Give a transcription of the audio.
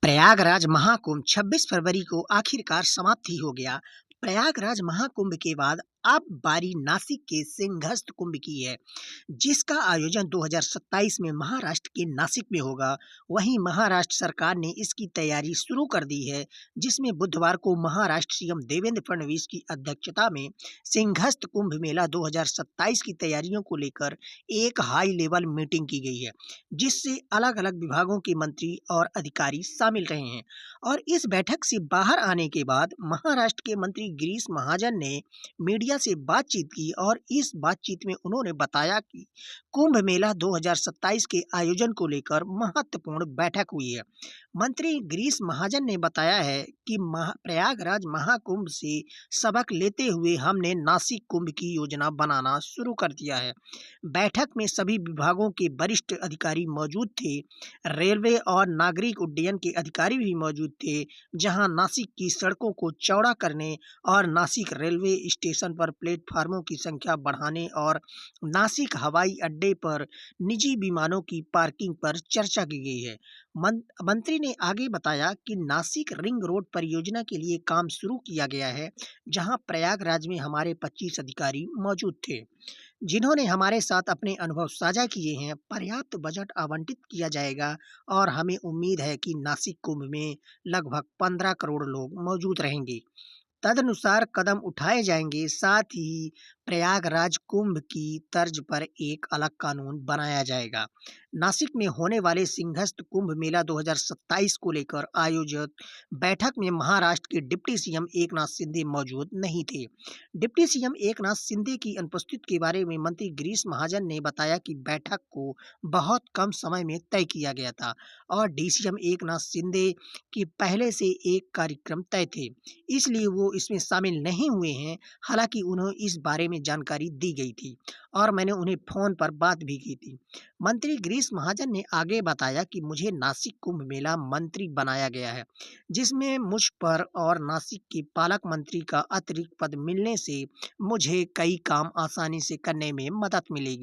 प्रयागराज महाकुंभ 26 फरवरी को आखिरकार समाप्ति हो गया। प्रयागराज महाकुंभ के बाद अब बारी नासिक के सिंहस्थ कुंभ की है, जिसका आयोजन 2027 में महाराष्ट्र के नासिक में होगा। वहीं महाराष्ट्र सरकार ने इसकी तैयारी शुरू कर दी है, जिसमें बुधवार को महाराष्ट्र सीएम देवेंद्र फडणवीस की अध्यक्षता में सिंहस्थ कुंभ मेला 2027 की तैयारियों को लेकर एक हाई लेवल मीटिंग की गई है, जिससे अलग अलग विभागों के मंत्री और अधिकारी शामिल रहे हैं। और इस बैठक से बाहर आने के बाद महाराष्ट्र के मंत्री गिरीश महाजन ने मीडिया से बातचीत की और इस बातचीत में उन्होंने बताया कि कुंभ मेला 2027 के आयोजन को लेकर महत्वपूर्ण बैठक हुई है। मंत्री गिरीश महाजन ने बताया है कि प्रयागराज महाकुंभ से सबक लेते हुए हमने नासिक कुंभ की योजना बनाना शुरू कर दिया है। बैठक में सभी विभागों के वरिष्ठ अधिकारी मौजूद थे। रेलवे और नागरिक उड्डयन के अधिकारी भी मौजूद थे, जहां नासिक की सड़कों को चौड़ा करने और नासिक रेलवे स्टेशन पर प्लेटफार्मों की संख्या बढ़ाने और नासिक हवाई अड्डे पर निजी विमानों की पार्किंग पर चर्चा की गई है। मंत्री ने आगे बताया कि नासिक रिंग रोड परियोजना के लिए काम शुरू किया गया है, जहां प्रयागराज में हमारे 25 अधिकारी मौजूद थे, जिन्होंने हमारे साथ अपने अनुभव साझा किए हैं। पर्याप्त बजट आवंटित किया जाएगा और हमें उम्मीद है कि नासिक कुंभ में लगभग 15 करोड़ लोग मौजूद रहेंगे। तदनुसार कदम उठाए जाएंगे। साथ ही प्रयागराज कुंभ की तर्ज पर एक अलग कानून बनाया जाएगा। नासिक में होने वाले सिंहस्थ कुंभ मेला 2027 को लेकर आयोजित बैठक में महाराष्ट्र के डिप्टी सीएम एकनाथ शिंदे मौजूद नहीं थे। डिप्टी सीएम एकनाथ शिंदे की अनुपस्थिति के बारे में मंत्री गिरीश महाजन ने बताया कि बैठक को बहुत कम समय में तय किया गया था और डीसीएम एकनाथ शिंदे की पहले से एक कार्यक्रम तय थे, इसलिए वो इसमें शामिल नहीं हुए हैं। हालांकि उन्हें इस बारे में जानकारी दी गई थी और मैंने उन्हें फोन पर बात भी की थी। मंत्री गिरीश महाजन ने आगे बताया कि मुझे नासिक कुंभ मेला मंत्री बनाया गया है, जिसमें मुझ पर और नासिक के पालक मंत्री का अतिरिक्त पद मिलने से मुझे कई काम आसानी से करने में मदद मिलेगी।